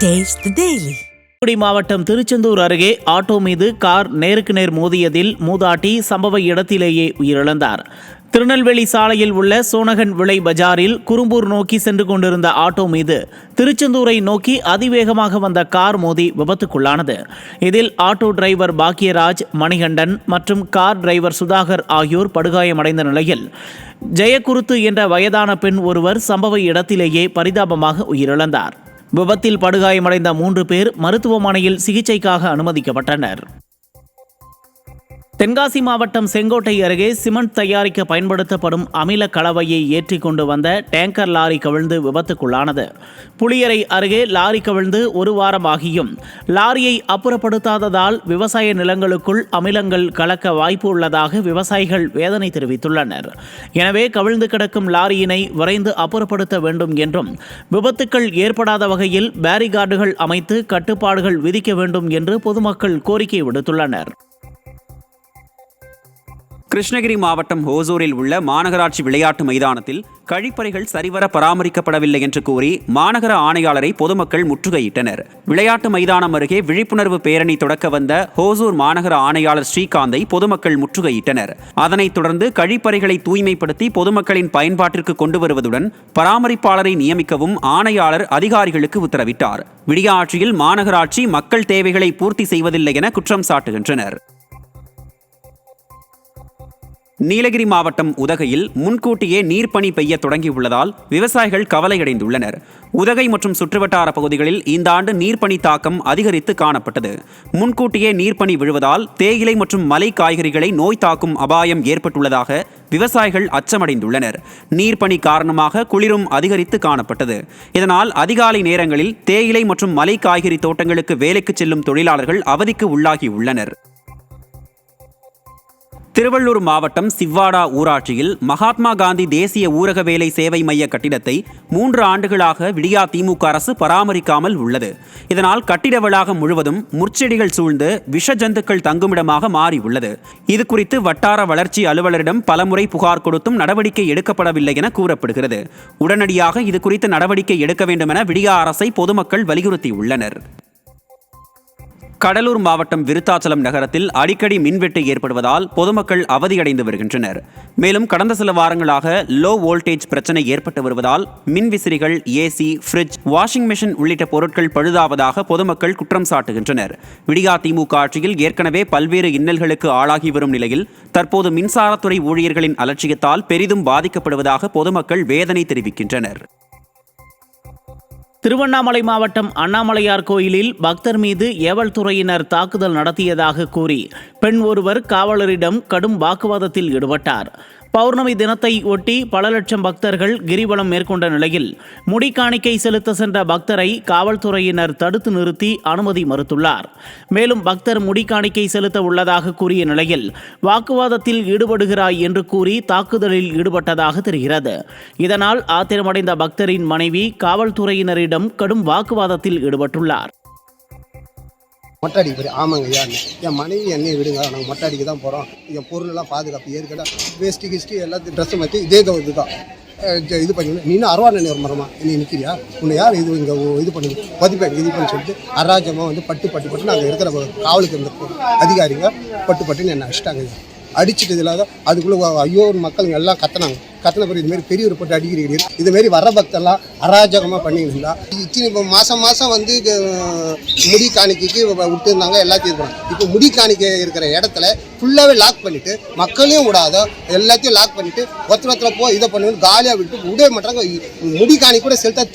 Taste the Daily. Thoothukudi மாவட்டம் திருச்செந்தூர் அருகே auto மீது கார் நேருக்கு நேர் மோதியதில் மூதாட்டி சம்பவ இடத்திலேயே உயிரிழந்தார். திருநெல்வேலி சாலையில் உள்ள சோனகன் விளை பஜாரில் குரும்பூர் நோக்கி சென்று கொண்டிருந்த ஆட்டோ மீது திருச்செந்தூரை நோக்கி அதிவேகமாக வந்த கார் மோதி விபத்துக்குள்ளானது. இதில் ஆட்டோ டிரைவர் பாக்கியராஜ், மணிகண்டன் மற்றும் கார் டிரைவர் சுதாகர் ஆகியோர் படுகாயமடைந்த நிலையில் ஜெயக்குருத்து என்ற வயதான பெண் ஒருவர் சம்பவ இடத்திலேயே பரிதாபமாக உயிரிழந்தார். விபத்தில் படுகாயமடைந்த 3 பேர் மருத்துவமனையில் சிகிச்சைக்காக அனுமதிக்கப்பட்டனர். தென்காசி மாவட்டம் செங்கோட்டை அருகே சிமெண்ட் தயாரிக்க பயன்படுத்தப்படும் அமில கலவையை ஏற்றி கொண்டு வந்த டேங்கர் லாரி கவிழ்ந்து விபத்துக்குள்ளானது. புளியரை அருகே லாரி கவிழ்ந்து 1 வாரம் ஆகியும் லாரியை அப்புறப்படுத்தாததால் விவசாய நிலங்களுக்குள் அமிலங்கள் கலக்க வாய்ப்பு உள்ளதாக விவசாயிகள் வேதனை தெரிவித்துள்ளனர். எனவே கவிழ்ந்து கிடக்கும் லாரியினை விரைந்து அப்புறப்படுத்த வேண்டும் என்றும் விபத்துக்கள் ஏற்படாத வகையில் பேரிகார்டுகள் அமைத்து கட்டுப்பாடுகள் விதிக்க வேண்டும் என்று பொதுமக்கள் கோரிக்கை விடுத்துள்ளனர். கிருஷ்ணகிரி மாவட்டம் ஓசூரில் உள்ள மாநகராட்சி விளையாட்டு மைதானத்தில் கழிப்பறைகள் சரிவர பராமரிக்கப்படவில்லை என்று கூறி மாநகர ஆணையாளரை பொதுமக்கள் முற்றுகையிட்டனர். விளையாட்டு மைதானம் அருகே விழிப்புணர்வு பேரணி தொடக்க வந்த ஓசூர் மாநகர ஆணையாளர் ஸ்ரீகாந்தை பொதுமக்கள் முற்றுகையிட்டனர். அதனைத் தொடர்ந்து கழிப்பறைகளை தூய்மைப்படுத்தி பொதுமக்களின் பயன்பாட்டிற்கு கொண்டு வருவதுடன் பராமரிப்பாளரை நியமிக்கவும் ஆணையாளர் அதிகாரிகளுக்கு உத்தரவிட்டார். விடிய ஆட்சியில் மாநகராட்சி மக்கள் தேவைகளை பூர்த்தி செய்வதில்லை என குற்றம் சாட்டுகின்றனர். நீலகிரி மாவட்டம் உதகையில் முன்கூட்டியே நீர்ப்பனி பெய்ய தொடங்கியுள்ளதால் விவசாயிகள் கவலையடைந்துள்ளனர். உதகை மற்றும் சுற்றுவட்டார பகுதிகளில் இந்த ஆண்டு நீர்ப்பனி தாக்கம் அதிகரித்து காணப்பட்டது. முன்கூட்டியே நீர்ப்பனி விழுவதால் தேயிலை மற்றும் மலை காய்கறிகளை நோய் தாக்கும் அபாயம் ஏற்பட்டுள்ளதாக விவசாயிகள் அச்சமடைந்துள்ளனர். நீர்ப்பனி காரணமாக குளிரும் அதிகரித்து காணப்பட்டது. இதனால் அதிகாலை நேரங்களில் தேயிலை மற்றும் மலை காய்கறி தோட்டங்களுக்கு வேலைக்கு செல்லும் தொழிலாளர்கள் அவதிக்கு உள்ளாகியுள்ளனர். திருவள்ளூர் மாவட்டம் சிவ்வாடா ஊராட்சியில் மகாத்மா காந்தி தேசிய ஊரக வேலை சேவை மைய கட்டிடத்தை 3 ஆண்டுகளாக விடியா திமுக அரசு பராமரிக்காமல் உள்ளது. இதனால் கட்டிட வளாகம் முழுவதும் முற்செடிகள் சூழ்ந்து விஷ ஜந்துக்கள் தங்குமிடமாக மாறியுள்ளது. இதுகுறித்து வட்டார வளர்ச்சி அலுவலரிடம் பலமுறை புகார் கொடுத்தும் நடவடிக்கை எடுக்கப்படவில்லை என கூறப்படுகிறது. உடனடியாக இதுகுறித்து நடவடிக்கை எடுக்க வேண்டும் என விடியா அரசை பொதுமக்கள் வலியுறுத்தியுள்ளனர். கடலூர் மாவட்டம் விருத்தாச்சலம் நகரத்தில் அடிக்கடி மின்வெட்டு ஏற்படுவதால் பொதுமக்கள் அவதியடைந்து வருகின்றனர். மேலும் கடந்த சில வாரங்களாக லோ வோல்டேஜ் பிரச்சனை ஏற்பட்டு வருவதால் மின்விசிறிகள், ஏசி, ஃப்ரிட்ஜ், வாஷிங் மெஷின் உள்ளிட்ட பொருட்கள் பழுதாவதாக பொதுமக்கள் குற்றம் சாட்டுகின்றனர். விடியா திமுக ஆட்சியில் ஏற்கனவே பல்வேறு இன்னல்களுக்கு ஆளாகி வரும் நிலையில் தற்போது மின்சாரத்துறை ஊழியர்களின் அலட்சியத்தால் பெரிதும் பாதிக்கப்படுவதாக பொதுமக்கள் வேதனை தெரிவிக்கின்றனர். திருவண்ணாமலை மாவட்டம் அண்ணாமலையார் கோயிலில் பக்தர் மீது ஏவல் துறையினர் தாக்குதல் நடத்தியதாக கூறி பெண் ஒருவர் காவலரிடம் கடும் வாக்குவாதத்தில் ஈடுபட்டார். பௌர்ணமி தினத்தை ஒட்டி பல லட்சம் பக்தர்கள் கிரிவலம் மேற்கொண்ட நிலையில் முடி காணிக்கை செலுத்த சென்ற பக்தரை காவல்துறையினர் தடுத்து நிறுத்தி அனுமதி மறுத்துள்ளார். மேலும் பக்தர் முடி காணிக்கை செலுத்த உள்ளதாக கூறிய நிலையில் வாக்குவாதத்தில் ஈடுபடுகிறாய் என்று கூறி தாக்குதலில் ஈடுபட்டதாக தெரிகிறது. இதனால் ஆத்திரமடைந்த பக்தரின் மனைவி காவல்துறையினரிடம் கடும் வாக்குவாதத்தில் ஈடுபட்டுள்ளார். மொட்டை அடிக்க போய் ஆமாங்க ஐயா, என் மனைவி என்னையை விடுங்க, நாங்கள் மொட்டை அடிக்க தான் போகிறோம், என் பொருளெல்லாம் பாதுகாப்பு ஏற்கனவே வேஸ்ட்டு கிஸ்ட்டு எல்லாத்தையும் ட்ரெஸ்ஸை மாற்றி இதே இதுதான் இது பண்ணி நீனும் 60 மரமா நீ நிற்கிறியா, உன்னை யார் இது இங்கே இது பண்ணி பதிப்பேன் இது பண்ணி சொல்லிட்டு அராஜமாக வந்து பட்டு நாங்கள் இருக்கிற காவலுக்கு இருந்த அதிகாரிங்க பட்டுன்னு என்னை அடிச்சிட்டாங்க. அடிச்சுட்டு இல்லாத அதுக்குள்ளே ஐயோ மக்கள் எல்லாம் கத்தின பிறகு இதுமாரி பெரிய ஒரு போட்டு அடிக்கிறீங்க. இதுமாரி வர பக்தெல்லாம் அராஜகமாக பண்ணிட்டு இருந்தா இப்போ மாதம் வந்து முடி காணிக்கைக்கு விட்டுருந்தாங்க எல்லாத்தையும் இது பண்ணாங்க. இப்போ முடி காணிக்கை இருக்கிற இடத்துல ஃபுல்லாகவே லாக் பண்ணிவிட்டு மக்களையும் விடாத எல்லாத்தையும் லாக் பண்ணிவிட்டு ஒருத்தர் போ இதை பண்ணுன்னு காலியாக விட்டு விடவே மாட்டாங்க. முடி காணிக்கை கூட செலுத்த